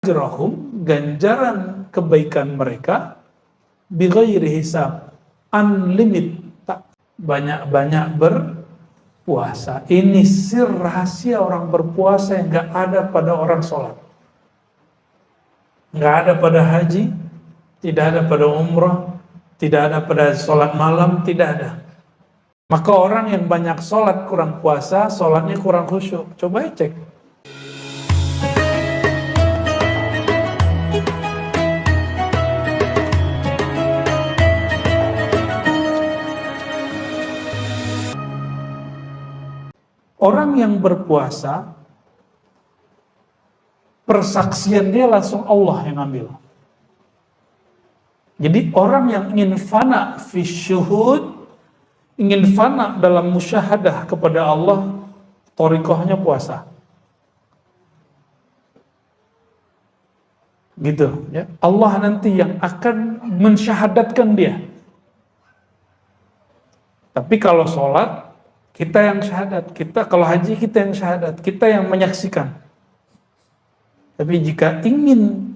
ajrahum, ganjaran kebaikan mereka, bighairi hisab, unlimited, banyak-banyak berpuasa. Ini sir rahasia orang berpuasa yang gak ada pada orang sholat, gak ada pada haji, tidak ada pada umrah, tidak ada pada sholat malam, tidak ada. Maka orang yang banyak sholat kurang puasa, sholatnya kurang khusyuk. Coba cek. Orang yang berpuasa, persaksian dia langsung Allah yang ambil. Jadi orang yang ingin fana fi syuhud, ingin fana dalam musyahadah kepada Allah, thariqahnya puasa. Gitu ya. Allah nanti yang akan mensyahadatkan dia. Tapi kalau sholat, kita yang syahadat, kita kalau haji kita yang syahadat, kita yang menyaksikan. Tapi jika ingin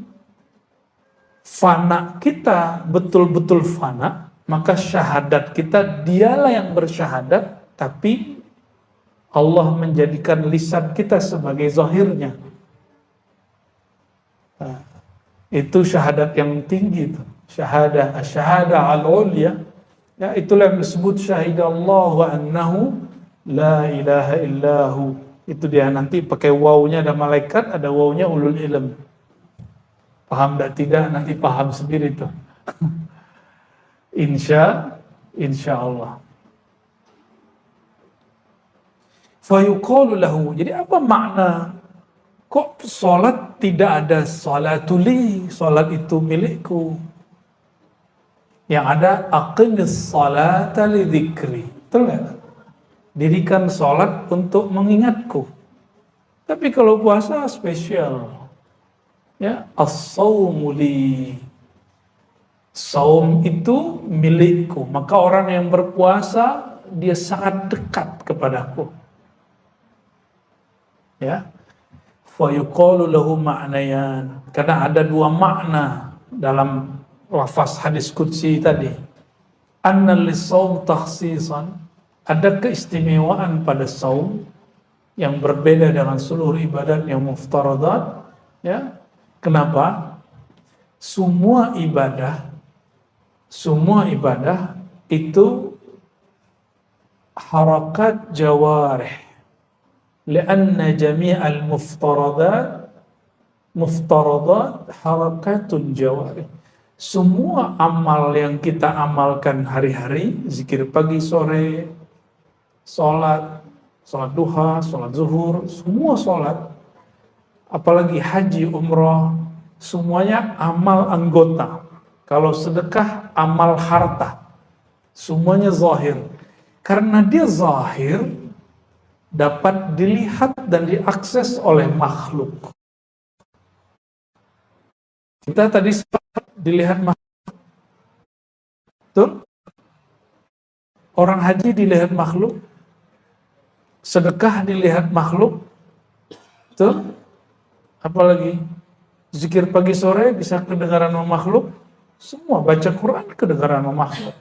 fana kita betul-betul fana, maka syahadat kita dialah yang bersyahadat, tapi Allah menjadikan lisan kita sebagai zahirnya. Nah, itu syahadat yang tinggi itu. Syahadah al-ulya. Ya, itulah yang disebut syahidallahu annahu la ilaha illahu. Itu dia nanti pakai wawunya ada malaikat, ada wawunya ulul ilm. Paham tidak? Nanti paham sendiri itu. Insya Allah. Fayuqalu lahu. Jadi apa makna? Kok sholat tidak ada sholatuli? Sholat itu milikku. Yang ada aqimis sholata li dzikri. Betul nggak? Dirikan sholat untuk mengingatku. Tapi kalau puasa spesial. Ya, as-shaumu li. Saum itu milikku. Maka orang yang berpuasa dia sangat dekat kepadaku. Ya. Fa yuqalu lahu ma'nayan. Karena ada dua makna dalam lafaz hadis qudsi tadi. Anna lis-shaum takhsisan. Ada keistimewaan pada saum yang berbeda dengan seluruh ibadat yang muftaradat. Ya. Kenapa? Semua ibadah itu harakat jawarih. Lianna jami'al muftaradat harakatun jawarih. Semua amal yang kita amalkan hari-hari, zikir pagi sore, sholat duha, sholat zuhur, semua sholat, apalagi haji, umrah, semuanya amal anggota. Kalau sedekah, amal harta. Semuanya zahir. Karena dia zahir, dapat dilihat dan diakses oleh makhluk. Kita tadi dilihat makhluk. Betul? Orang haji dilihat makhluk. Sedekah dilihat makhluk. Betul? Apalagi zikir pagi sore bisa kedengaran sama makhluk. Semua baca Quran kedengaran sama makhluk.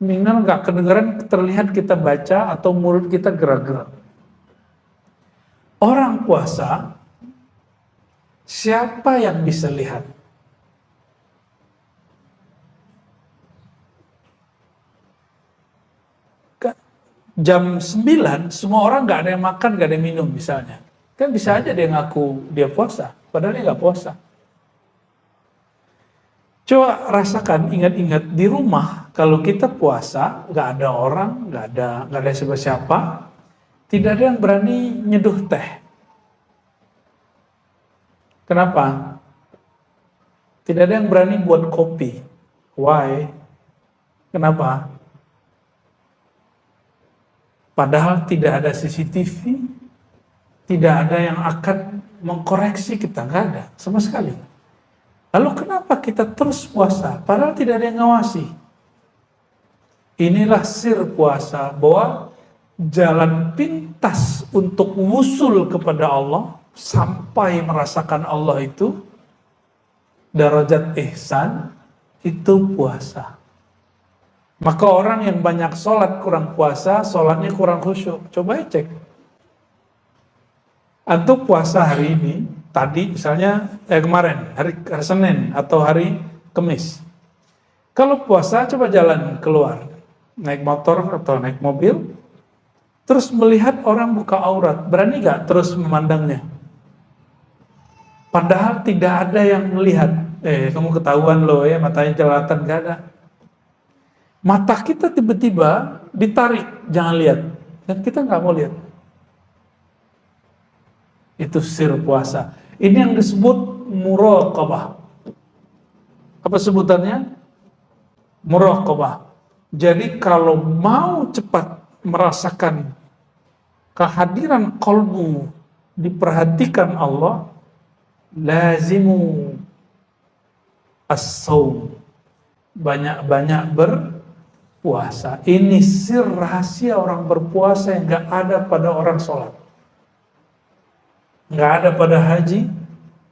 Minimal nggak kedengaran, terlihat kita baca atau mulut kita gerak-gerak. Orang puasa, siapa yang bisa lihat? Jam 9, semua orang nggak ada yang makan, nggak ada yang minum misalnya. Kan bisa aja dia ngaku dia puasa, padahal dia nggak puasa. Coba rasakan, ingat-ingat di rumah, kalau kita puasa, nggak ada orang, nggak ada siapa-siapa, tidak ada yang berani nyeduh teh. Kenapa? Tidak ada yang berani buat kopi. Why? Kenapa? Padahal tidak ada CCTV, tidak ada yang akan mengkoreksi kita, nggak ada sama sekali. Lalu kenapa kita terus puasa? Padahal tidak ada yang ngawasi. Inilah sir puasa, bahwa jalan pintas untuk wusul kepada Allah, sampai merasakan Allah itu derajat ihsan itu puasa. Maka orang yang banyak sholat kurang puasa, sholatnya kurang khusyuk. Coba cek. Antum puasa hari ini, tadi misalnya kemarin, hari Senin atau hari Kamis. Kalau puasa coba jalan keluar, naik motor atau naik mobil, terus melihat orang buka aurat, berani gak terus memandangnya? Padahal tidak ada yang melihat. Kamu ketahuan loh ya, matanya jelalatan, gak ada. Mata kita tiba-tiba ditarik, jangan lihat. Dan kita gak mau lihat. Itu sir puasa. Ini yang disebut muraqabah. Apa sebutannya? Muraqabah. Jadi kalau mau cepat merasakan kehadiran qalbu, diperhatikan Allah, lazimu as-saum, banyak-banyak berpuasa. Ini sir rahasia orang berpuasa yang gak ada pada orang sholat, gak ada pada haji,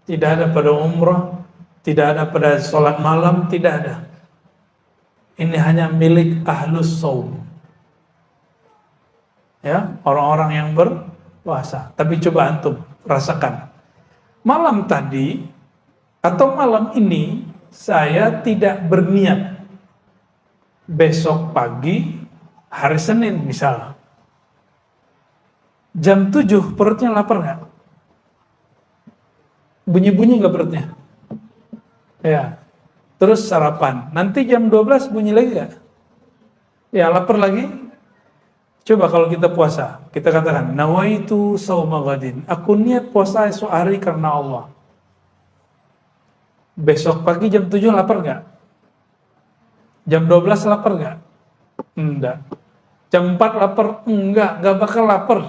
tidak ada pada umrah, tidak ada pada sholat malam, tidak ada. Ini hanya milik ahlus saum, ya, orang-orang yang berpuasa. Tapi coba antum rasakan, malam tadi atau malam ini saya tidak berniat besok pagi hari Senin misal jam 7 perutnya lapar nggak? Bunyi-bunyi nggak perutnya? Ya. Terus sarapan. Nanti jam 12 bunyi lagi nggak? Ya, lapar lagi. Coba kalau kita puasa, kita katakan nawaitu shauma ghadin. Aku niat puasa esok hari karena Allah. Besok pagi jam 7 lapar nggak? Jam 12 lapar nggak? Enggak. Jam 4 lapar? Enggak, nggak bakal lapar.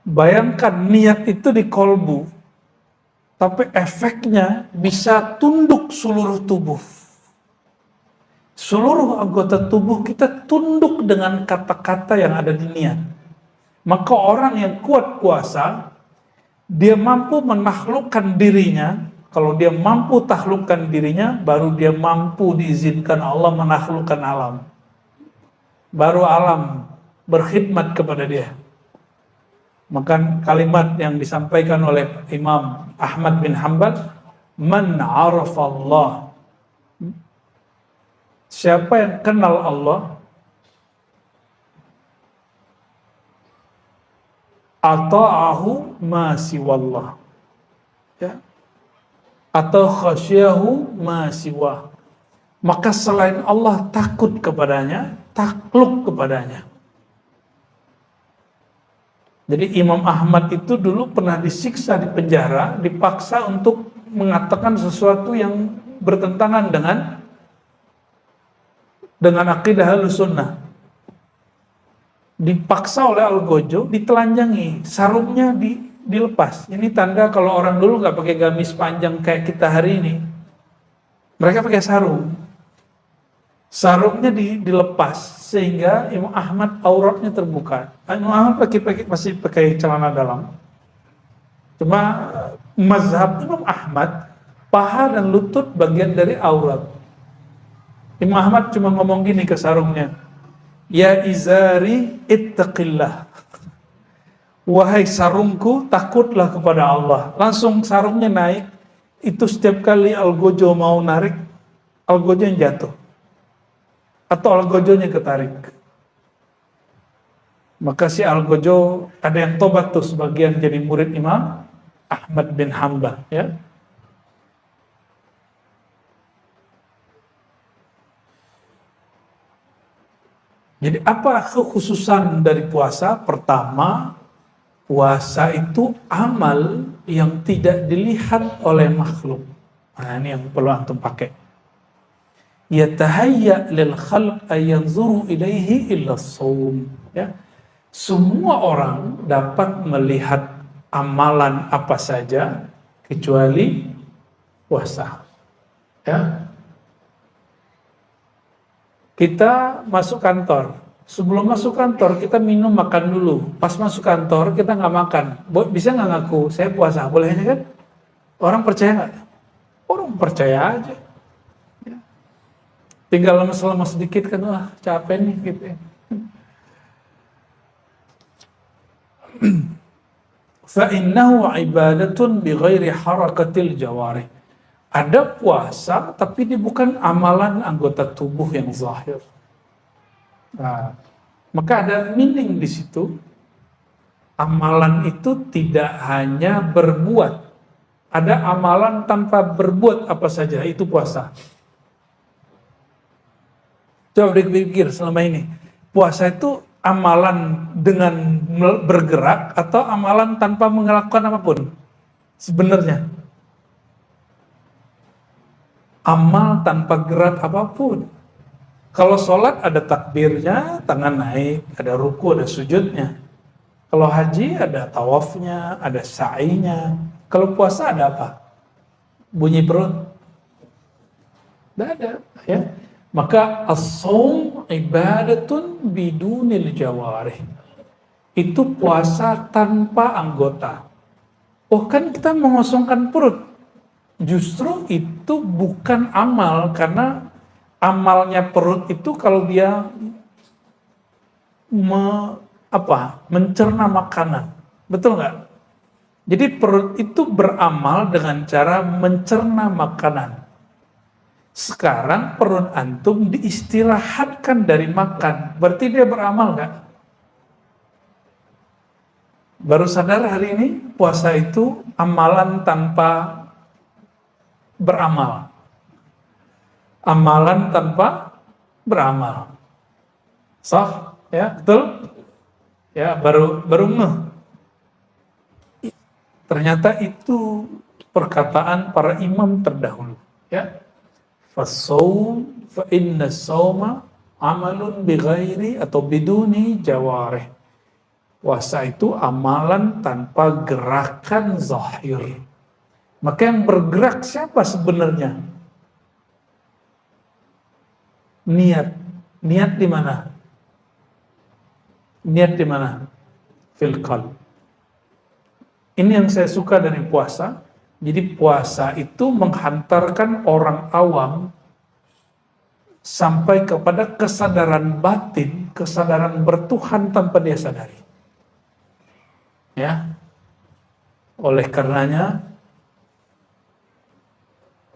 Bayangkan niat itu di kolbu, tapi efeknya bisa tunduk seluruh tubuh. Seluruh anggota tubuh kita tunduk dengan kata-kata yang ada di niat. Maka orang yang kuat puasa, dia mampu menaklukkan dirinya. Kalau dia mampu taklukkan dirinya, baru dia mampu diizinkan Allah menaklukkan alam. Baru alam berkhidmat kepada dia. Maka kalimat yang disampaikan oleh Imam Ahmad bin Hanbal, man arafallah, siapa yang kenal Allah, ata'ahu ma siwallah, ya, atau khasyahu ma siwah, maka selain Allah takut kepadanya, takluk kepadanya. Jadi Imam Ahmad itu dulu pernah disiksa di penjara, dipaksa untuk mengatakan sesuatu yang bertentangan dengan akidah Ahlussunnah. Dipaksa oleh Al-Gojo, ditelanjangi, sarungnya dilepas. Ini tanda kalau orang dulu nggak pakai gamis panjang kayak kita hari ini. Mereka pakai sarung. Sarungnya dilepas sehingga Imam Ahmad auratnya terbuka. Imam Ahmad masih pakai celana dalam. Cuma mazhab Imam Ahmad, paha dan lutut bagian dari aurat. Imam Ahmad cuma ngomong gini ke sarungnya, ya izari ittaqillah, wahai sarungku takutlah kepada Allah. Langsung sarungnya naik. Itu setiap kali Al-Gojo mau narik, Al-Gojo yang jatuh atau Al-Gojonya ketarik. Maka si Al-Gojo ada yang tobat tuh sebagian jadi murid Imam Ahmad bin Hanbal, ya. Jadi apa kekhususan dari puasa? Pertama, puasa itu amal yang tidak dilihat oleh makhluk. Nah, ini yang perlu antum pakai. Yatahayya lil khalq ayanzuru ilaihi illa shaum, ya. Semua orang dapat melihat amalan apa saja kecuali puasa, ya. Kita masuk kantor, sebelum masuk kantor kita minum makan dulu. Pas masuk kantor kita nggak makan, bisa nggak ngaku saya puasa, bolehnya kan? Orang percaya nggak? Orang percaya aja. Ya. Tinggal lemes-lemes sedikit kan, wah capek nih gitu ya. Fa'innahu ibadatun bighairi harakatil jawarih. Ada puasa, tapi ini bukan amalan anggota tubuh yang zahir. Nah, maka ada meaning di situ. Amalan itu tidak hanya berbuat. Ada amalan tanpa berbuat apa saja, itu puasa. Coba dipikir selama ini. Puasa itu amalan dengan bergerak atau amalan tanpa melakukan apapun? Sebenarnya. Amal tanpa gerak apapun. Kalau sholat ada takbirnya, tangan naik, ada ruku, ada sujudnya. Kalau haji ada tawafnya, ada sa'inya. Kalau puasa ada apa? Bunyi perut? Tidak ada, ya. Maka as-shaum ibadatun bidunil jawarih. Itu puasa tanpa anggota. Oh kan kita mengosongkan perut. Justru itu bukan amal, karena amalnya perut itu kalau dia mencerna makanan. Betul nggak? Jadi perut itu beramal dengan cara mencerna makanan. Sekarang perut antum diistirahatkan dari makan. Berarti dia beramal nggak? Baru sadar hari ini puasa itu amalan tanpa beramal. Amalan tanpa beramal. Sah? Ya, betul? Ya, baru ngeh. Ternyata itu perkataan para imam terdahulu. Ya. Fasawm fa inna sawma amalun bighairi atau biduni jawarih. Puasa itu amalan tanpa gerakan zahir. Maka yang bergerak siapa sebenarnya? Niat. Niat di mana? Niat di mana? Fil qalb. Ini yang saya suka dari puasa. Jadi puasa itu menghantarkan orang awam sampai kepada kesadaran batin, kesadaran bertuhan tanpa dia sadari. Ya. Oleh karenanya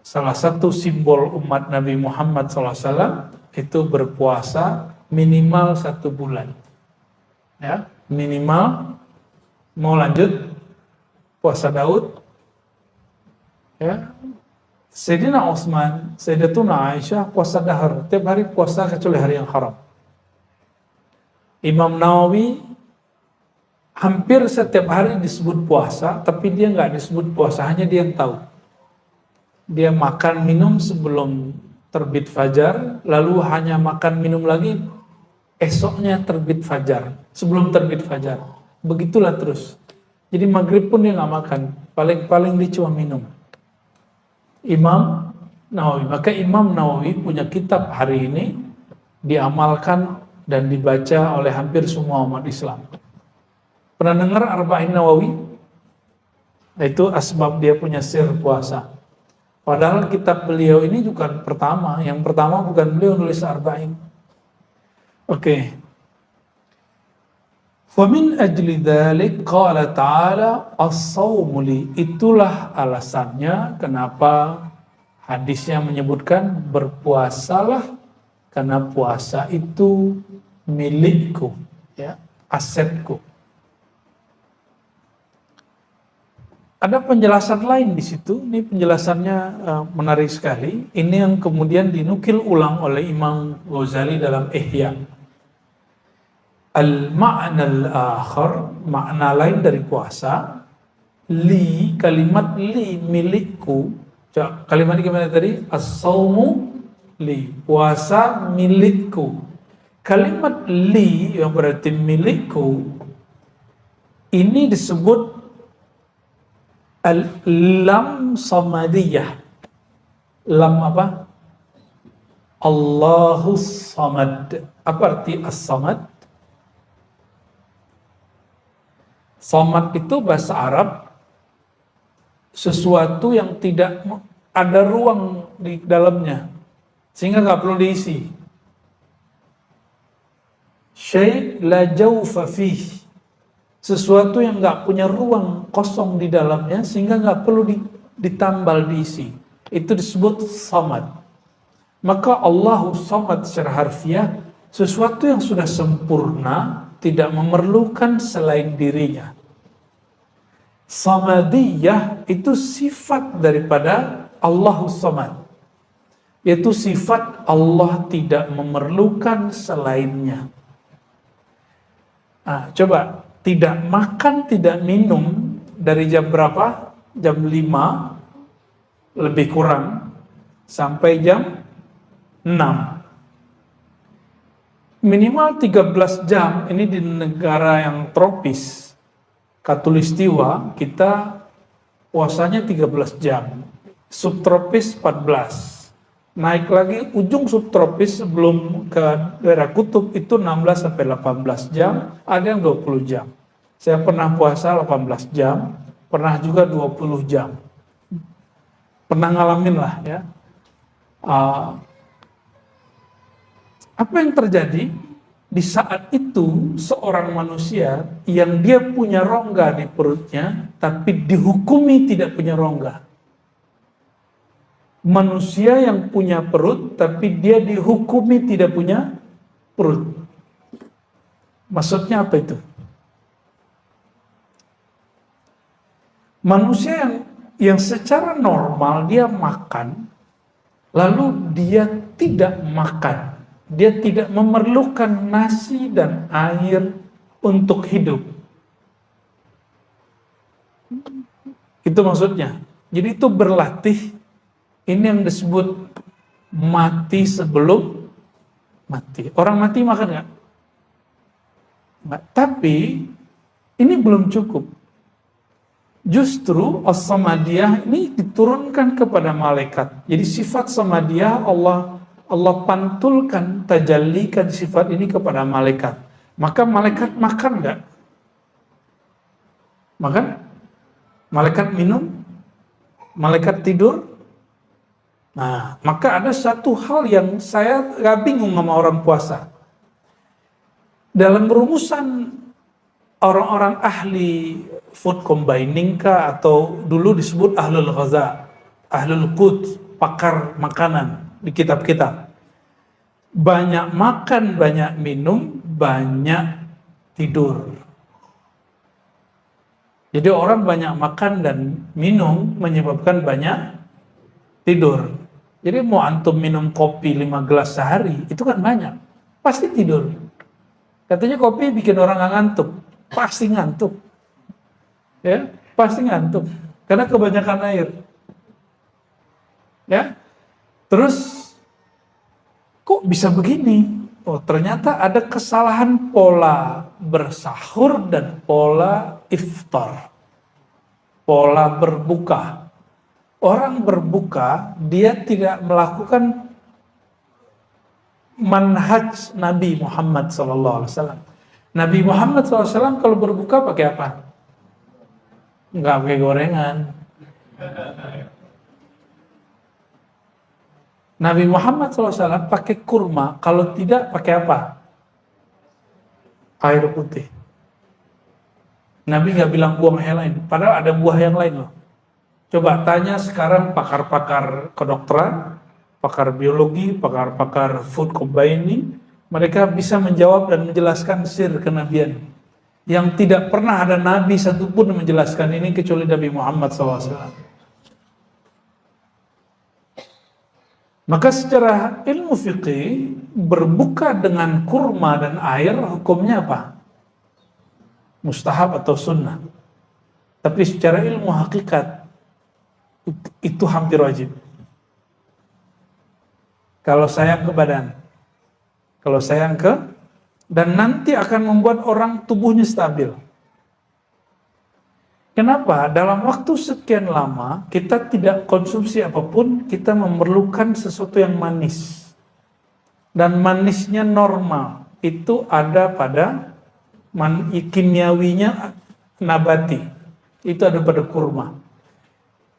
salah satu simbol umat Nabi Muhammad SAW itu berpuasa minimal 1 bulan. Ya, minimal. Mau lanjut puasa Daud. Ya, Sayyidina Utsman, Sayyidatuna Aisyah puasa dahar, tiap hari puasa kecuali hari yang haram. Imam Nawawi hampir setiap hari disebut puasa, tapi dia nggak disebut puasa, hanya dia yang tahu. Dia makan minum sebelum terbit fajar, lalu hanya makan minum lagi esoknya terbit fajar, sebelum terbit fajar. Begitulah terus. Jadi maghrib pun dia nggak makan, paling dia cuma minum. Imam Nawawi. Maka Imam Nawawi punya kitab hari ini diamalkan dan dibaca oleh hampir semua umat Islam. Pernah dengar Arba'in Nawawi? Itu asbab dia punya sir puasa. Padahal kitab beliau ini bukan pertama. Yang pertama bukan beliau nulis Arba'in. Oke. Famin ajli dzalik qala ta'ala as-shawmu li. Itulah alasannya kenapa hadisnya menyebutkan berpuasalah karena puasa itu milikku, ya, asetku. Ada penjelasan lain di situ. Ini penjelasannya menarik sekali. Ini yang kemudian dinukil ulang oleh Imam Ghazali dalam Ihya. Al-ma'na al-akhar, makna lain dari puasa, li, kalimat li, milikku. Kalimat gimana tadi? As-shawmu li, puasa milikku. Kalimat li yang berarti milikku ini disebut lam samadiyah. Lam apa? Allahus samad. Apa arti as-samad? Samad itu bahasa Arab sesuatu yang tidak ada ruang di dalamnya, sehingga nggak perlu diisi. Syai' la jawfa fih, sesuatu yang nggak punya ruang kosong di dalamnya sehingga nggak perlu ditambal diisi. Itu disebut samad. Maka Allahu samad secara harfiah sesuatu yang sudah sempurna, tidak memerlukan selain dirinya. Samadiyah itu sifat daripada Allahu samad, yaitu sifat Allah tidak memerlukan selainnya. Nah, coba tidak makan, tidak minum dari jam berapa? Jam 5 lebih kurang sampai jam 6. Minimal 13 jam. Ini di negara yang tropis, Khatulistiwa, kita puasanya 13 jam. Subtropis 14. Naik lagi ujung subtropis sebelum ke daerah kutub itu 16 sampai 18 jam, ada yang 20 jam. Saya pernah puasa 18 jam, pernah juga 20 jam. Pernah ngalamin lah ya. Apa yang terjadi di saat itu seorang manusia yang dia punya rongga di perutnya tapi dihukumi tidak punya rongga. Manusia yang punya perut tapi dia dihukumi tidak punya perut. Maksudnya apa itu? Manusia yang secara normal dia makan, lalu dia tidak makan. Dia tidak memerlukan nasi dan air untuk hidup. Itu maksudnya. Jadi itu berlatih. Ini yang disebut mati sebelum mati. Orang mati makan nggak? Nggak. Tapi ini belum cukup. Justru as-samadiyah ini diturunkan kepada malaikat. Jadi sifat samadiyah Allah pantulkan, tajallikan sifat ini kepada malaikat. Maka malaikat makan nggak? Makan? Malaikat minum? Malaikat tidur? Nah, maka ada satu hal yang saya gak bingung sama orang puasa. Dalam rumusan orang-orang ahli food combining kah, atau dulu disebut ahlul ghaza, ahlul qut, pakar makanan di kitab-kitab. Banyak makan, banyak minum, banyak tidur. Jadi orang banyak makan dan minum menyebabkan banyak tidur. Jadi mau antum minum kopi 5 gelas sehari, itu kan banyak. Pasti tidur. Katanya kopi bikin orang nggak ngantuk. Pasti ngantuk. Ya, pasti ngantuk. Karena kebanyakan air. Ya. Terus, kok bisa begini? Oh, ternyata ada kesalahan pola bersahur dan pola iftar. Pola berbuka. Orang berbuka, dia tidak melakukan manhaj Nabi Muhammad SAW. Nabi Muhammad SAW kalau berbuka pakai apa? Enggak pakai gorengan. Nabi Muhammad SAW pakai kurma, kalau tidak pakai apa? Air putih. Nabi nggak bilang buang yang lain, padahal ada buah yang lain loh. Coba tanya sekarang pakar-pakar kedokteran, pakar biologi, pakar-pakar food combining, mereka bisa menjawab dan menjelaskan sir kenabian. Yang tidak pernah ada nabi satupun menjelaskan ini kecuali Nabi Muhammad SAW. Maka secara ilmu fikih, berbuka dengan kurma dan air hukumnya apa? Mustahab atau sunnah. Tapi secara ilmu hakikat, itu hampir wajib. Kalau sayang ke badan, kalau sayang ke, dan nanti akan membuat orang tubuhnya stabil. Kenapa? Dalam waktu sekian lama kita tidak konsumsi apapun, kita memerlukan sesuatu yang manis. Dan manisnya normal, itu ada pada kimiawinya nabati. Itu ada pada kurma.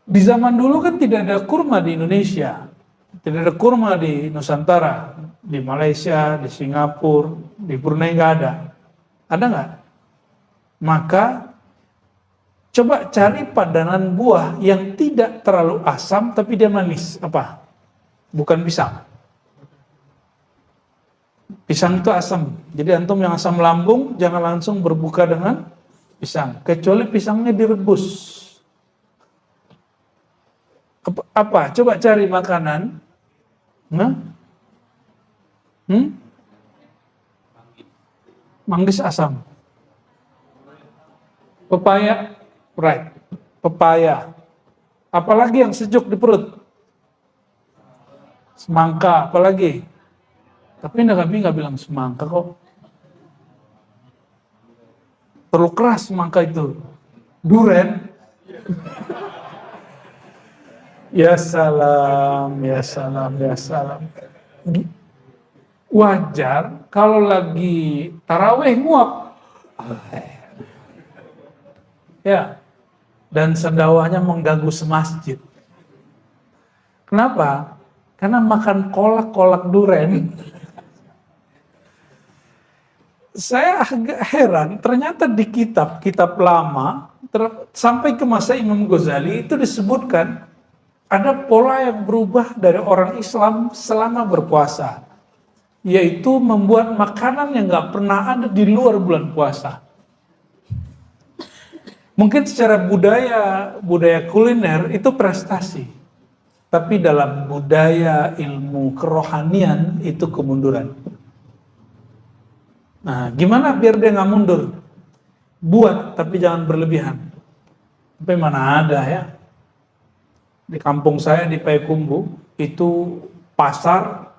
Di zaman dulu kan tidak ada kurma di Indonesia, tidak ada kurma di Nusantara, di Malaysia, di Singapura, di Brunei nggak ada. Ada nggak? Maka coba cari padanan buah yang tidak terlalu asam tapi dia manis. Apa? Bukan pisang. Pisang itu asam. Jadi antum yang asam lambung jangan langsung berbuka dengan pisang. Kecuali pisangnya direbus. Apa? Coba cari makanan. Nah? Manggis asam. Pepaya, right. Pepaya. Apalagi yang sejuk di perut? Semangka, apalagi? Tapi kami nggak bilang semangka kok. Terlalu keras semangka itu. Duren. Ya salam, ya salam, ya salam. Wajar kalau lagi taraweh nguap. Ya, dan sendawanya mengganggu semasjid. Kenapa? Karena makan kolak-kolak duren. Saya agak heran, ternyata di kitab lama, sampai ke masa Imam Ghazali itu disebutkan ada pola yang berubah dari orang Islam selama berpuasa, yaitu membuat makanan yang nggak pernah ada di luar bulan puasa. Mungkin secara budaya kuliner itu prestasi, tapi dalam budaya ilmu kerohanian itu kemunduran. Nah, gimana biar dia nggak mundur? Buat, tapi jangan berlebihan. Tapi mana ada ya? Di kampung saya di Payakumbuh itu pasar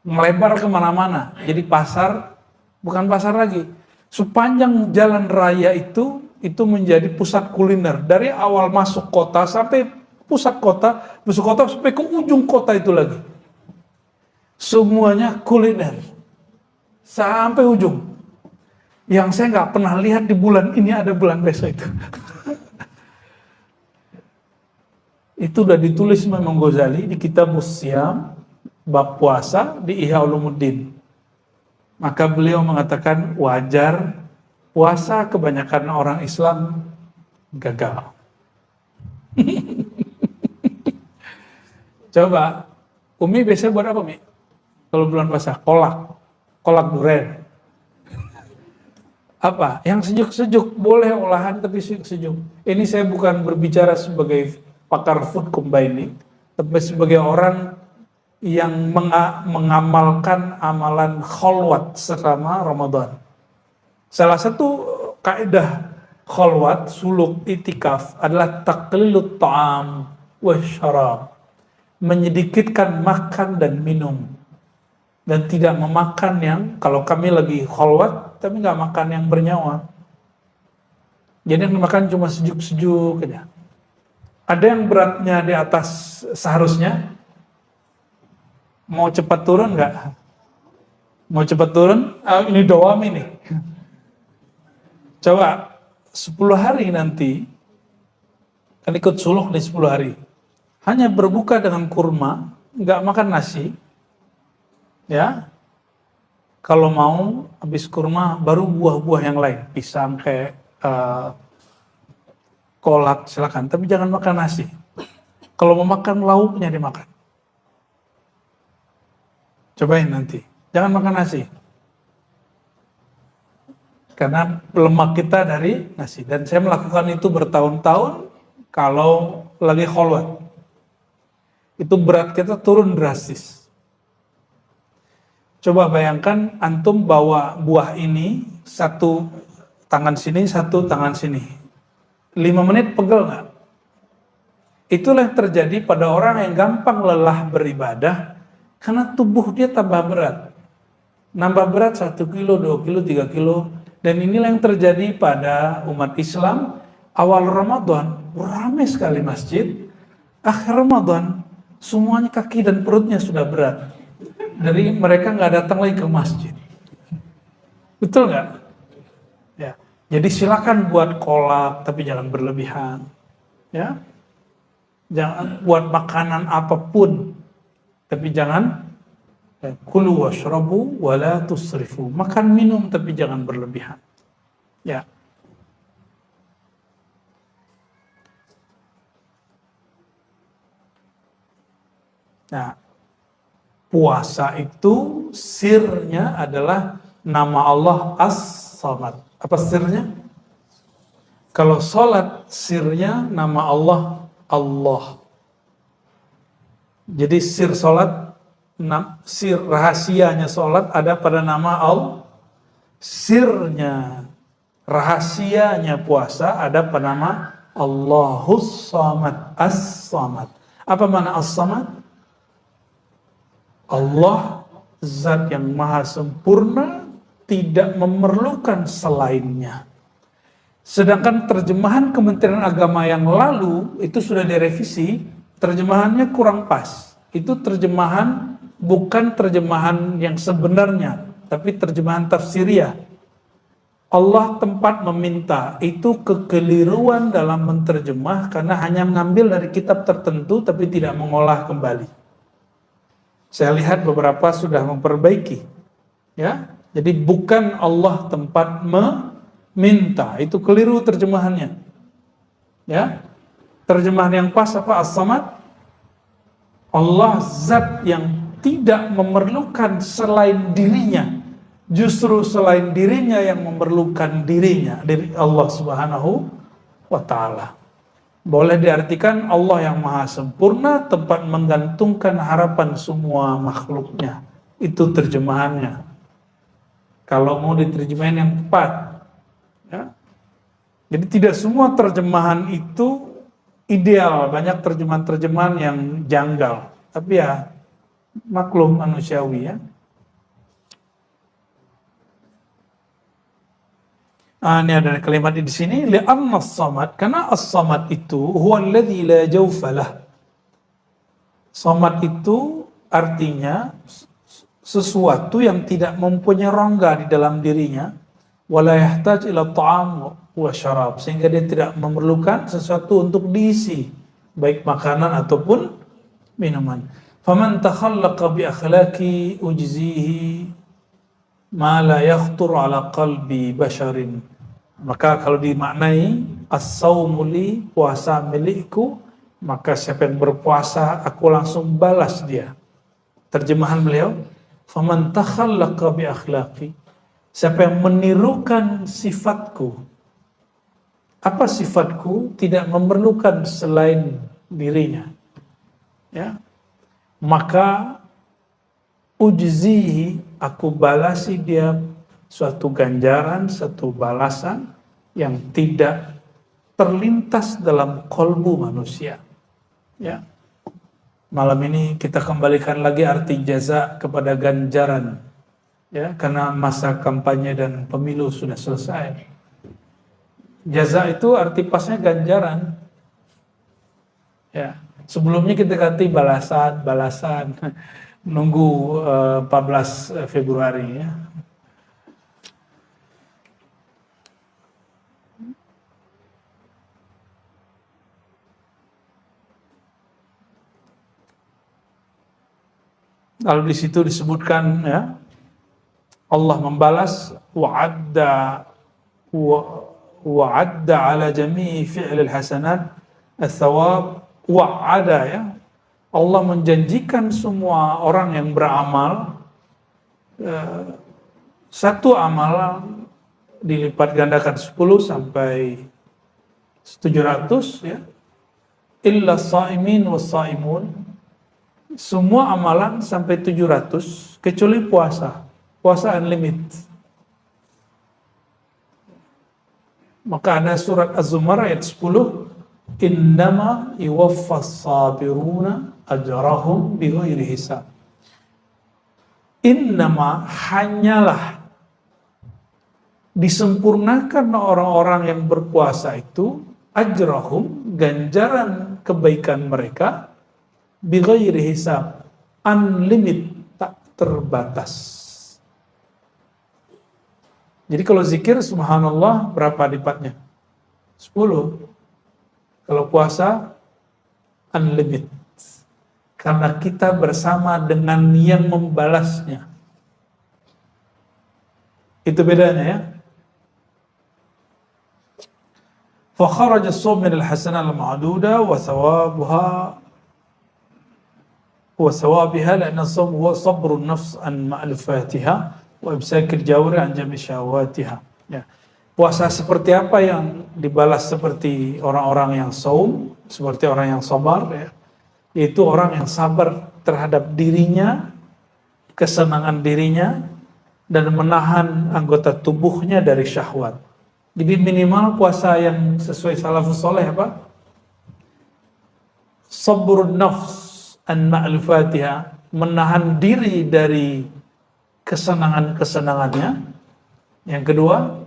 melebar kemana-mana. Jadi pasar bukan pasar lagi. Sepanjang jalan raya itu menjadi pusat kuliner. Dari awal masuk kota sampai pusat kota sampai ke ujung kota itu lagi. Semuanya kuliner. Sampai ujung. Yang saya nggak pernah lihat di bulan ini ada bulan besok itu. Itu udah ditulis Imam Ghazali di kitab Musyam, bab puasa di Ihya Ulumuddin. Maka beliau mengatakan wajar puasa kebanyakan orang Islam gagal. Coba, Umi biasanya buat apa, Mi? Kalau bulan puasa, kolak duren. Apa? Yang sejuk-sejuk, boleh olahan tapi sejuk. Ini saya bukan berbicara sebagai pakar food combining, tapi sebagai orang yang mengamalkan amalan kholwat selama Ramadan. Salah satu kaidah kholwat, suluk, itikaf adalah taqlilut ta'am wa syarab. Menyedikitkan makan dan minum. Dan tidak memakan yang, kalau kami lagi kholwat, tapi nggak makan yang bernyawa. Jadi yang dimakan cuma sejuk-sejuk aja. Ada yang beratnya di atas seharusnya, mau cepat turun nggak? Mau cepat turun? Ini doam ini. Coba 10 hari nanti, kan ikut suluk di 10 hari. Hanya berbuka dengan kurma, nggak makan nasi. Ya, kalau mau habis kurma baru buah-buah yang lain, pisang kayak kolak silakan, tapi jangan makan nasi. Kalau mau makan lauknya dimakan. Cobain nanti, jangan makan nasi. Karena lemak kita dari nasi. Dan saya melakukan itu bertahun-tahun kalau lagi kholwat. Itu berat kita turun drastis. Coba bayangkan antum bawa buah ini, satu tangan sini, satu tangan sini. 5 menit pegel nggak? Itulah yang terjadi pada orang yang gampang lelah beribadah karena tubuh dia tambah berat. Nambah berat 1 kilo, 2 kilo, 3 kilo. Dan inilah yang terjadi pada umat Islam. Awal Ramadan, ramai sekali masjid. Akhir Ramadan, semuanya kaki dan perutnya sudah berat. Dari mereka nggak datang lagi ke masjid. Betul nggak? Ya. Jadi silakan buat kolak, tapi jangan berlebihan. Ya. Jangan buat makanan apapun, tapi jangan kulu washrabu wala tusrifu. Makan minum tapi jangan berlebihan. Ya. Nah, puasa itu sirnya adalah nama Allah As-Samad. Apa sirnya? Kalau sholat sirnya nama Allah Allah. Jadi sir sholat, sir rahasianya sholat ada pada nama Allah. Sirnya, rahasianya puasa ada pada nama Allahus Samad, As-Samad. Apa makna As-Samad? Allah zat yang maha sempurna, tidak memerlukan selainnya. Sedangkan terjemahan Kementerian Agama yang lalu itu sudah direvisi, terjemahannya kurang pas. Itu terjemahan bukan terjemahan yang sebenarnya, tapi terjemahan tafsiriyah. Allah tempat meminta, itu kekeliruan dalam menterjemah karena hanya mengambil dari kitab tertentu tapi tidak mengolah kembali. Saya lihat beberapa sudah memperbaiki, ya. Jadi bukan Allah tempat meminta, itu keliru terjemahannya, ya. Terjemahan yang pas apa? As-Samad, Allah zat yang tidak memerlukan selain dirinya, justru selain dirinya yang memerlukan dirinya, dari Allah Subhanahu wa Ta'ala. Boleh diartikan Allah yang maha sempurna, tempat menggantungkan harapan semua makhluknya. Itu terjemahannya. Kalau mau diterjemahin yang tepat. Ya. Jadi tidak semua terjemahan itu ideal. Banyak terjemahan-terjemahan yang janggal. Tapi ya maklum manusiawi ya. Ini ada kalimat di sini, li'anna as-samad, karena as-samad itu huwa alladzi la jawfa lah. Samad itu artinya sesuatu yang tidak mempunyai rongga di dalam dirinya, wala yahtaj ila ta'am wa syarab, sehingga dia tidak memerlukan sesuatu untuk diisi, baik makanan ataupun minuman. Faman takhallaqa bi akhlaqi ujzihi ma la yakhtur ala qalbi basharin. Maka kalau dimaknai as-saumu li, puasa milikku, maka siapa yang berpuasa aku langsung balas dia. Terjemahan beliau, faman takhallaqa bi akhlaqi, siapa yang menirukan sifatku. Apa sifatku? Tidak memerlukan selain dirinya. Ya. Maka ujzihi, aku balasi dia suatu ganjaran, satu balasan yang tidak terlintas dalam kolbu manusia. Ya. Malam ini kita kembalikan lagi arti jaza kepada ganjaran. Ya, karena masa kampanye dan pemilu sudah selesai. Jaza itu arti pasnya ganjaran. Ya. Sebelumnya kita ganti balasan. Nunggu 14 Februari ya. Lalu di situ disebutkan ya, Allah membalas wa'adda ala jami'i fi'lil hasanat ats-tsawab wa'ada ya. Allah menjanjikan semua orang yang beramal satu amal dilipat gandakan 10 sampai 700 ya. Illa shaimin was saimun, semua amalan sampai 700 kecuali puasa. Puasa unlimited. Maka ada surat Az-Zumar ayat 10, innama yuwaffas sabiruna ajrahum bighairi hisab. Innama, hanyalah disempurnakan orang-orang yang berpuasa itu ajrahum, ganjaran kebaikan mereka, bighairi hisab, unlimited, tak terbatas. Jadi kalau zikir subhanallah berapa lipatnya? 10. Kalau puasa unlimited. Karena kita bersama dengan yang membalasnya. Itu bedanya ya. فخرج الصوم من الحسنة المعدودة وثوابها لأن الصوم هو صبر النفس عن مألفاتها وإمساك الجوارح عن جميع شهواتها. Ya. Puasa seperti apa yang dibalas seperti orang-orang yang saum, seperti orang yang sabar, ya. Yaitu orang yang sabar terhadap dirinya, kesenangan dirinya, dan menahan anggota tubuhnya dari syahwat. Jadi minimal puasa yang sesuai salafus soleh apa? Sabrun nafs an ma'lufatiha, menahan diri dari kesenangan-kesenangannya. Yang kedua,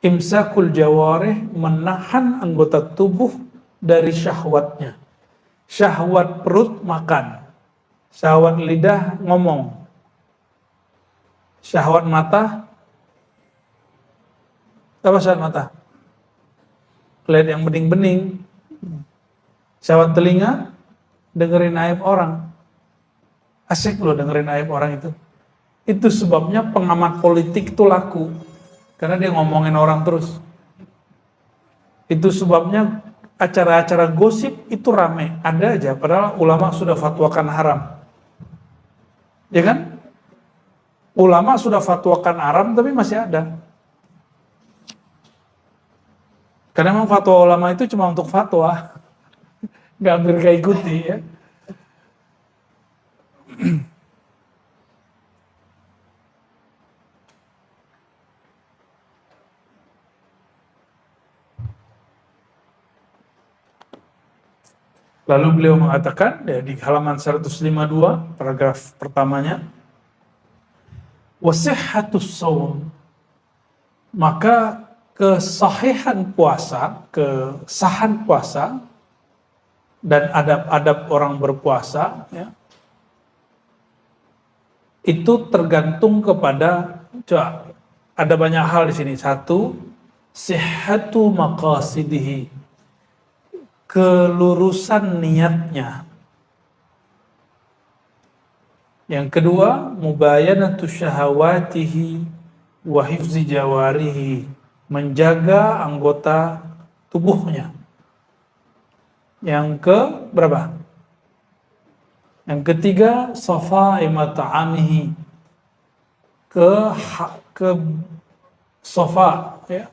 imsakul jawarih, menahan anggota tubuh dari syahwatnya. Syahwat perut makan, syahwat lidah ngomong, syahwat mata, apa syahwat mata? Lihat yang bening-bening. Syahwat telinga, dengerin aib orang. Asik loh dengerin aib orang itu. Itu sebabnya pengamat politik itu laku. Karena dia ngomongin orang terus. Itu sebabnya acara-acara gosip itu rame. Ada aja, padahal ulama sudah fatwakan haram. Ya kan? Ulama sudah fatwakan haram, tapi masih ada. Karena memang fatwa ulama itu cuma untuk fatwa. Nggak mereka ikuti ya. Lalu beliau mengatakan ya, di halaman 152 paragraf pertamanya, wasihhatus shaum, maka kesahihan puasa, kesahan puasa dan adab-adab orang berpuasa ya, itu tergantung kepada, coba, ada banyak hal di sini. Satu, sihhatu maqasidihi, kelurusan niatnya. Yang kedua, mubayanatu syahawatihi wa hifzi jawarihi, menjaga anggota tubuhnya. Yang ke berapa? Yang ketiga, safai mat'amihi, ke safa ya,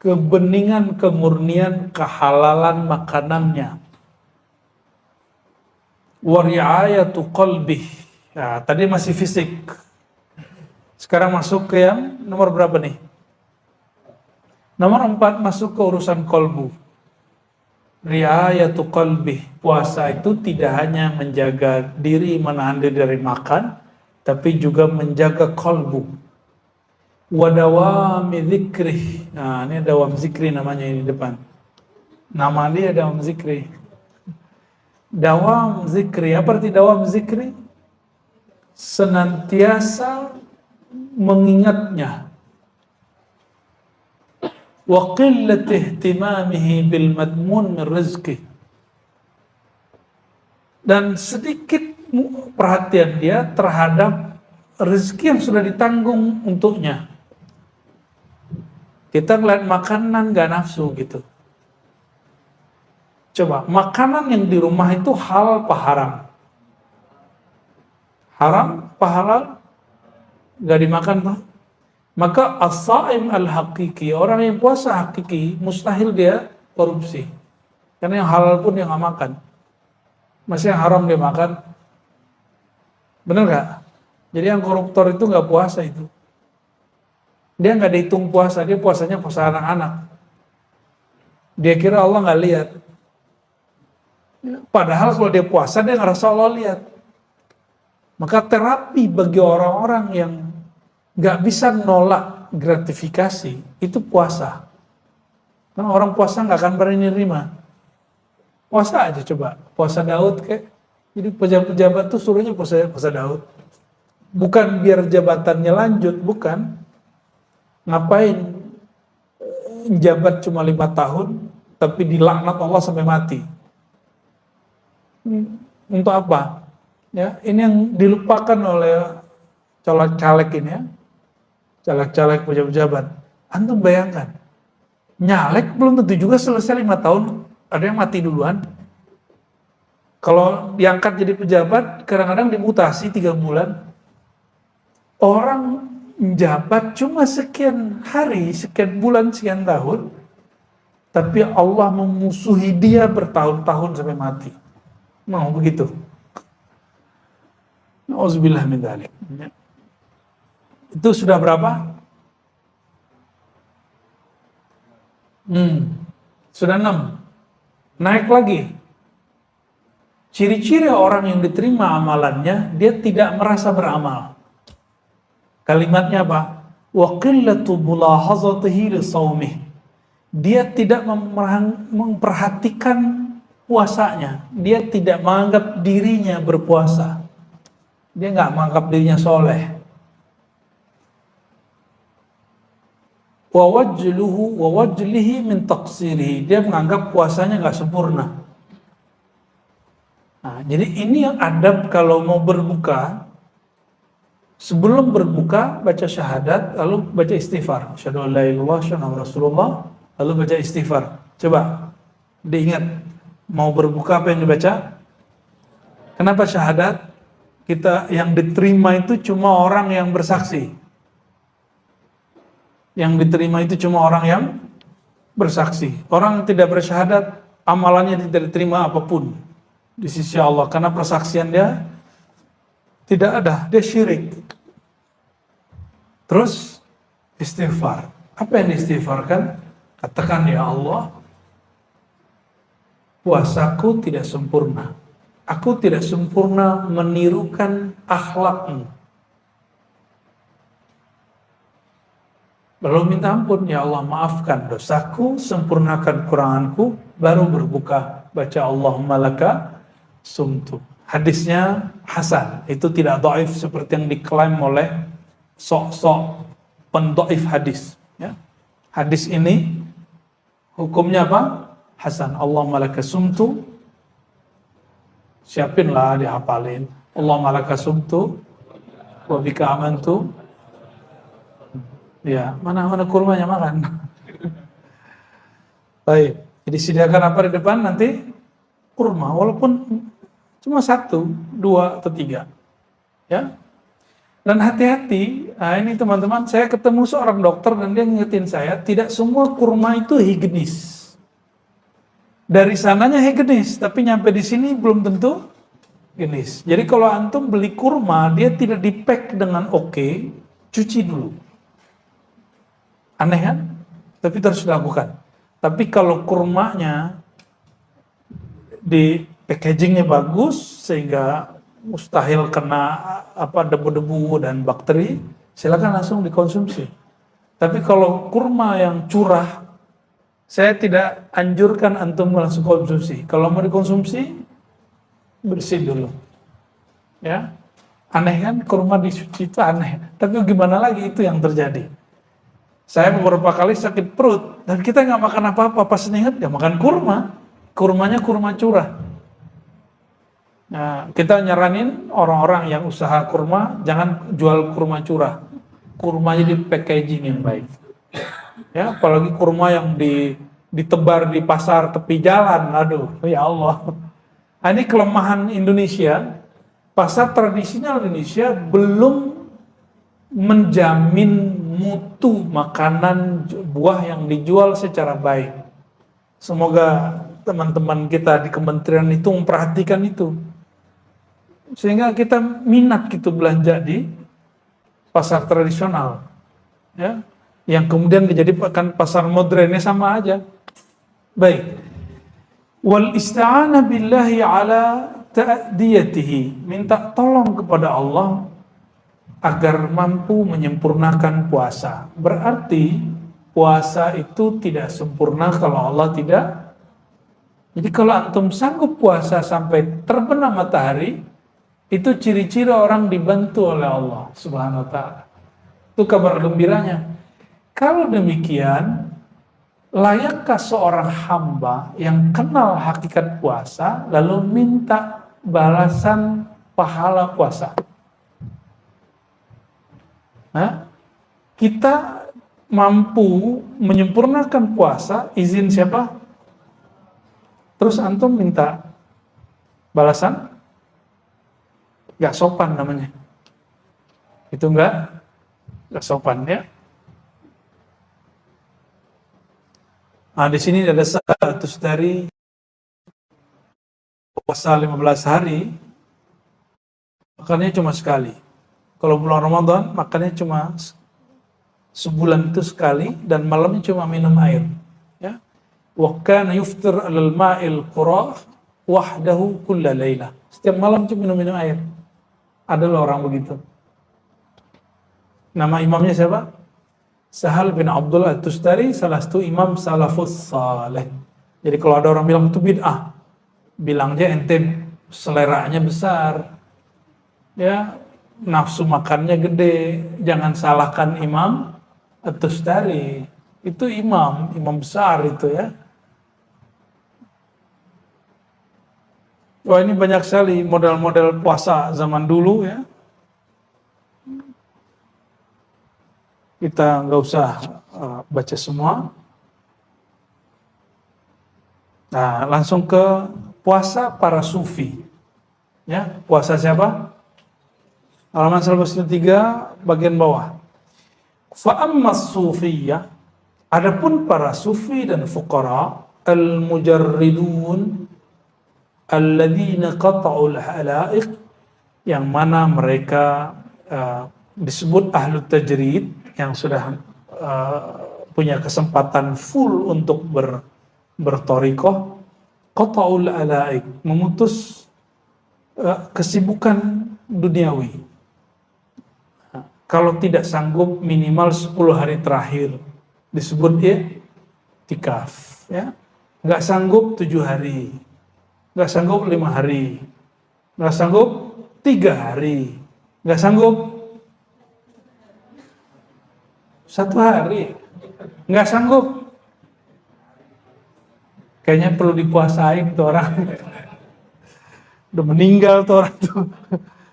kebeningan, kemurnian, kehalalan makanannya. Wa ri'ayatu qalbih. Ya, tadi masih fisik. Sekarang masuk ke yang nomor berapa nih? Nomor 4, masuk ke urusan kolbu. Ri'ayatu qalbih. Puasa itu tidak hanya menjaga diri, menahan diri dari makan, tapi juga menjaga kolbu. Wadawami zikrih. Nah, ini dawam zikri namanya ini depan. Nama dia dawam zikri. Dawam zikri. Apa arti dawam zikri? Senantiasa mengingatnya. Wa qillat ihtimamihi bil madmun min rizqi, dan sedikit perhatian dia terhadap rezeki yang sudah ditanggung untuknya. Kita ngeliat makanan gak nafsu gitu. Coba, makanan yang di rumah itu halal apa haram? Haram apa halal? Gak dimakan tuh. Maka as-saim al-hakiki, orang yang puasa hakiki, mustahil dia korupsi. Karena yang halal pun dia gak makan. Masih yang haram dia makan. Bener gak? Jadi yang koruptor itu gak puasa itu. Dia gak dihitung puasa, dia puasanya puasa anak-anak. Dia kira Allah gak lihat. Padahal kalau dia puasa, dia ngerasa Allah lihat. Maka terapi bagi orang-orang yang gak bisa nolak gratifikasi, itu puasa. Nah, orang puasa gak akan berani nerima. Puasa aja coba, puasa Daud kayak. Jadi pejabat-pejabat tuh suruhnya puasa Daud. Bukan biar jabatannya lanjut, bukan. Ngapain jabat cuma 5 tahun, tapi dilaknat Allah sampai mati. Untuk apa? Ya, ini yang dilupakan oleh caleg-caleg ini ya. Caleg-caleg pejabat-pejabat. Antum bayangkan, nyalek belum tentu juga selesai 5 tahun, ada yang mati duluan. Kalau diangkat jadi pejabat, kadang-kadang dimutasi 3 bulan. Orang menjabat cuma sekian hari, sekian bulan, sekian tahun, tapi Allah memusuhi dia bertahun-tahun sampai mati. Mau begitu? Nauzubillah min dzalik. Itu sudah berapa? Sudah 6. Naik lagi. Ciri-ciri orang yang diterima amalannya, dia tidak merasa beramal. Kalimatnya apa? Wa qillatu mulahazatihi li shaumih. Dia tidak memperhatikan puasanya. Dia tidak menganggap dirinya berpuasa. Dia nggak menganggap dirinya soleh. Wa wajlihi min taqsirihi. Dia menganggap puasanya nggak sempurna. Nah, jadi ini yang adab kalau mau berbuka. Sebelum berbuka baca syahadat, lalu baca istighfar. Asyhadu an la ilaha illallah, asyhadu anna Rasulullah, lalu baca istighfar. Coba diingat, mau berbuka apa yang dibaca? Kenapa syahadat? Kita yang diterima itu cuma orang yang bersaksi. Yang diterima itu cuma orang yang bersaksi. Orang yang tidak bersyahadat, amalannya tidak diterima apapun di sisi Allah. Karena persaksian dia tidak ada, dia syirik. Terus istighfar. Apa yang diistighfarkan? Katakan, ya Allah, puasaku tidak sempurna. Aku tidak sempurna menirukan akhlakmu. Lalu minta ampun, ya Allah maafkan dosaku, sempurnakan kekuranganku, baru berbuka. Baca Allahumma laka sumtu. Hadisnya hasan, itu tidak dhaif seperti yang diklaim oleh sok-sok pendhaif hadis. Ya. Hadis ini hukumnya apa? Hasan. Allahumma laka sumtu. Siapinlah dihafalin. Allahumma laka sumtu wa bika amantu. Ya, mana kurmanya makan. Baik, jadi sediakan apa di depan nanti? Kurma, walaupun cuma 1, 2, atau 3. Ya. Dan hati-hati, nah ini teman-teman, saya ketemu seorang dokter dan dia ngingetin saya, tidak semua kurma itu higienis. Dari sananya higienis, tapi nyampe di sini belum tentu higienis. Jadi kalau antum beli kurma, dia tidak di-pack dengan oke, cuci dulu. Aneh kan? Tapi terus dilakukan. Tapi kalau kurmanya di packagingnya bagus sehingga mustahil kena debu-debu dan bakteri, silakan langsung dikonsumsi. Tapi kalau kurma yang curah, saya tidak anjurkan antum langsung konsumsi. Kalau mau dikonsumsi, bersih dulu. Ya, aneh kan? Kurma disuci itu aneh. Tapi gimana lagi, itu yang terjadi. Saya beberapa kali sakit perut dan kita nggak makan apa-apa, pas ingat ya makan kurma, kurmanya kurma curah. Nah, kita nyaranin orang-orang yang usaha kurma jangan jual kurma curah, kurmanya di packaging yang baik. Ya, apalagi kurma yang ditebar di pasar tepi jalan, aduh, ya Allah. Nah, ini kelemahan Indonesia, pasar tradisional Indonesia belum menjamin mutu makanan buah yang dijual secara baik. Semoga teman-teman kita di kementerian itu memperhatikan itu. Sehingga kita minat gitu belanja di pasar tradisional. Ya, yang kemudian dijadikan pasar modernnya sama aja. Baik. Wal ista'ana billahi ala ta'diyatihi. Minta tolong kepada Allah agar mampu menyempurnakan puasa. Berarti puasa itu tidak sempurna kalau Allah tidak. Jadi kalau antum sanggup puasa sampai terbenam matahari, itu ciri-ciri orang dibantu oleh Allah Subhanahu wa ta'ala. Itu kabar gembiranya. Kalau demikian, layakkah seorang hamba yang kenal hakikat puasa lalu minta balasan pahala puasa? Nah, kita mampu menyempurnakan puasa, izin siapa? Terus antum minta balasan? Gak sopan namanya. Itu gak sopan ya. Nah, di sini ada status dari puasa 15 hari, makannya cuma sekali. Kalau bulan Ramadan, makannya cuma sebulan itu sekali, dan malamnya cuma minum air. Ya. Wa kana yuftir 'alal ma'il qura wahdahu kulla lailah. Setiap malam cuma minum air. Ada loh orang begitu. Nama imamnya siapa? Sahal bin Abdullah At-Tustari, salah satu imam salafus saleh. Jadi kalau ada orang bilang itu bid'ah, bilang aja ente seleranya besar, ya nafsu makannya gede, jangan salahkan Imam At-Tustari. Itu imam besar itu ya. Wah, ini banyak sekali model-model puasa zaman dulu ya. Kita nggak usah baca semua. Nah, langsung ke puasa para sufi. Ya, puasa siapa? Halaman 103 bagian bawah. Fa ammas sufiyah, adapun para sufi dan fuqara al-mujarridun alladzina qata'ul halaiq, yang mana mereka disebut ahlu tajrid, yang sudah punya kesempatan full untuk bertorikoh. Qata'ul alaik, memutus kesibukan duniawi. Kalau tidak sanggup minimal 10 hari terakhir, disebut i'tikaf ya. Nggak sanggup 7 hari, nggak sanggup 5 hari, nggak sanggup 3 hari, nggak sanggup 1 hari, nggak sanggup. Kayaknya perlu dipuasain tuh orang. Udah meninggal tuh orang tuh.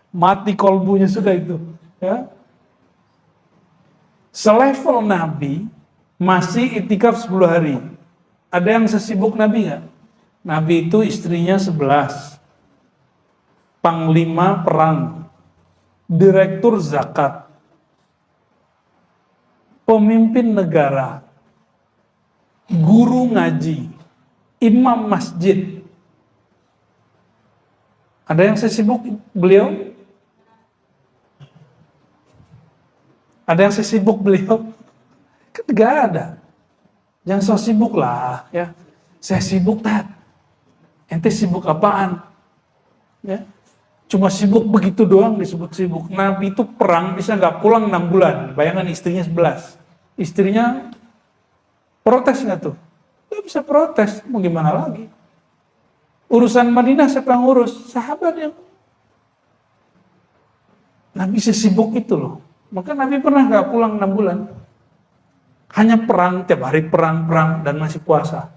Mati kolbunya sudah itu. Ya. Selevel Nabi masih itikaf 10 hari. Ada yang sesibuk Nabi nggak? Nabi itu istrinya 11. Panglima perang. Direktur zakat. Pemimpin negara. Guru ngaji. Imam masjid. Ada yang sesibuk beliau? Ada yang sesibuk beliau? Kan gak ada. Jangan so sibuk lah ya. Saya sibuk tat. Ente sibuk apaan? Ya. Cuma sibuk begitu doang disebut sibuk. Nabi itu perang bisa nggak pulang 6 bulan. Bayangan istrinya 11. Istrinya protes nggak tuh? Nggak bisa protes. Mau gimana lagi? Urusan Madinah siapa yang urus? Sahabat yang. Nabi sesibuk itu loh. Maka Nabi pernah nggak pulang 6 bulan. Hanya perang, tiap hari perang dan masih puasa.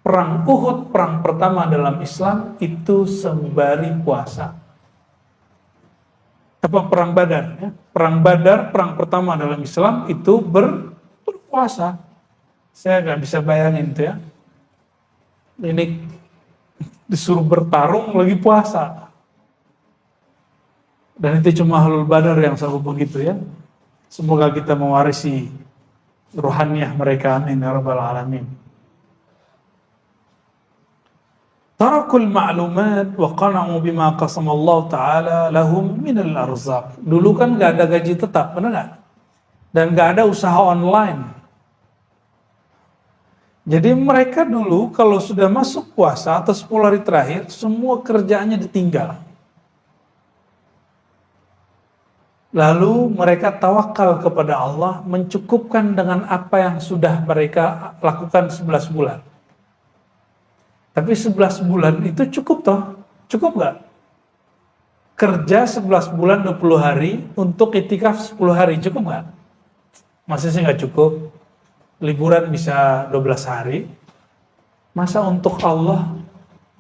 Perang Uhud, perang pertama dalam Islam itu sembari puasa. Apa perang Badar? Ya? Perang Badar, perang pertama dalam Islam itu berpuasa. Saya nggak bisa bayangin itu ya. Ini disuruh bertarung lagi puasa. Dan itu cuma Ahlul Badar yang sanggup begitu ya. Semoga kita mewarisi ruhaniyah mereka, amin ya rabbal alamin. Tarakul ma'lumat wa qana'u bima qasamallahu ta'ala lahum minal arzaq. Dulu kan gak ada gaji tetap, benar gak? Dan gak ada usaha online. Jadi mereka dulu kalau sudah masuk puasa atau 10 hari terakhir, semua kerjaannya ditinggal. Lalu mereka tawakal kepada Allah, mencukupkan dengan apa yang sudah mereka lakukan 11 bulan. Tapi 11 bulan itu cukup toh? Cukup nggak? Kerja 11 bulan 20 hari untuk itikaf 10 hari, cukup nggak? Masih sih nggak cukup. liburan bisa 12 hari. Masa untuk Allah,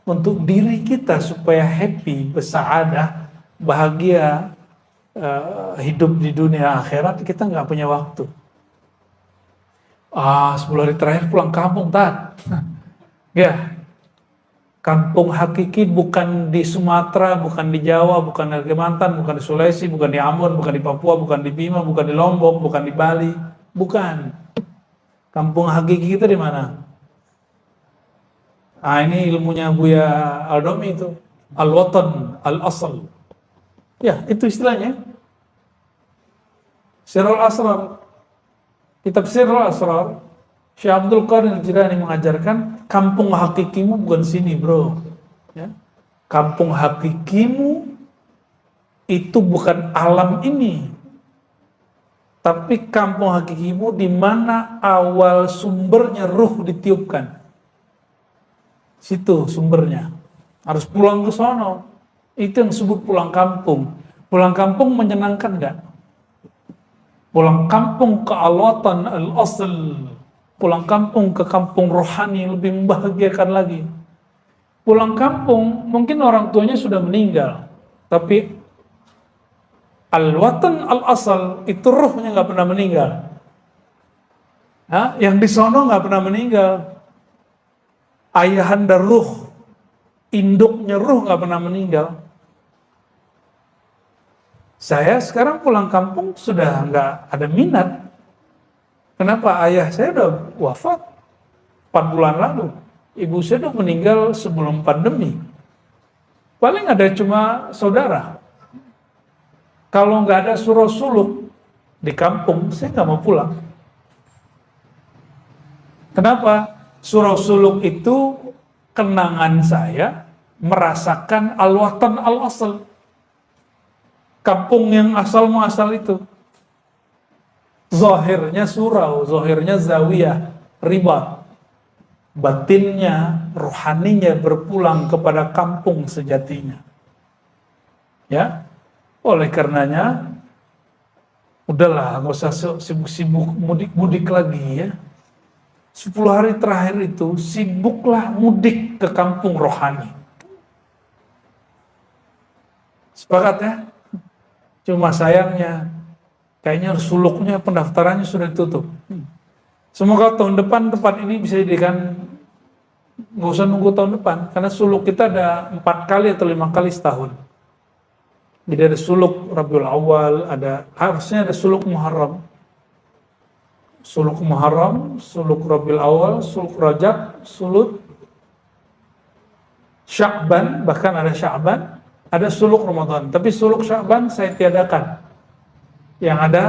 untuk diri kita supaya happy, bersaadah, bahagia, hidup di dunia akhirat, kita nggak punya waktu. 10 hari terakhir pulang kampung, tak? Ya, kampung hakiki bukan di Sumatera, bukan di Jawa, bukan di Kalimantan, bukan di Sulawesi, bukan di Ambon, bukan di Papua, bukan di Bima, bukan di Lombok, bukan di Bali, bukan. Kampung hakiki kita di mana? Ini ilmunya Buya Aldomi itu, al-watan, al-asal. Ya, itu istilahnya. Sirrul Asrar, kitab Sirrul Asrar, Syekh Abdul Qadir Jilani mengajarkan kampung hakikimu bukan sini, bro. Ya. Kampung hakikimu itu bukan alam ini, tapi kampung hakikimu di mana awal sumbernya ruh ditiupkan. Situ sumbernya. Harus pulang ke sono. Itu yang disebut pulang kampung. Pulang kampung menyenangkan nggak? Pulang kampung ke al-watan al-asl. Pulang kampung ke kampung rohani lebih membahagiakan lagi. Pulang kampung mungkin orang tuanya sudah meninggal, tapi al-watan al-asl itu ruhnya nggak pernah meninggal. Yang di sono nggak pernah meninggal. Ayahanda ruh, induknya ruh nggak pernah meninggal. Saya sekarang pulang kampung sudah nggak ada minat. Kenapa? Ayah saya udah wafat 4 bulan lalu. Ibu saya udah meninggal sebelum pandemi. Paling ada cuma saudara. Kalau nggak ada surau suluk di kampung, saya nggak mau pulang. Kenapa? Surau suluk itu kenangan saya merasakan al-watan al-asl. Kampung yang asal muasal itu. Zahirnya surau, zahirnya zawiyah, ribat. Batinnya, rohaninya berpulang kepada kampung sejatinya. Ya, oleh karenanya, udahlah, nggak usah sibuk-sibuk mudik-mudik lagi ya. 10 hari terakhir itu sibuklah mudik ke kampung rohani. Sepakat ya? Cuma sayangnya, kayaknya suluknya pendaftarannya sudah ditutup. Semoga tahun depan tempat ini bisa dijadikan, nggak usah nunggu tahun depan, karena suluk kita ada 4 kali atau 5 kali setahun. Jadi ada suluk Rabiul Awal, harusnya ada suluk Muharram. Suluk Muharram, suluk Rabiul Awal, suluk Rajab, suluk Sya'ban, bahkan ada Sya'ban, ada suluk Ramadan. Tapi suluk Sya'ban saya tiadakan. Yang ada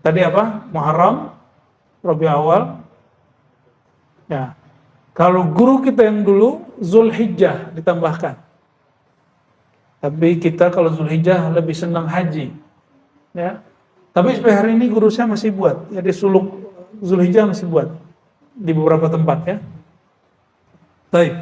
tadi apa? Muharram, Rabiul Awal. Ya. Kalau guru kita yang dulu Zulhijjah ditambahkan. Tapi kita kalau Zulhijjah lebih senang haji. Ya. Tapi sampai hari ini guru saya masih buat. Jadi suluk Zulhijjah masih buat di beberapa tempat ya. Baik.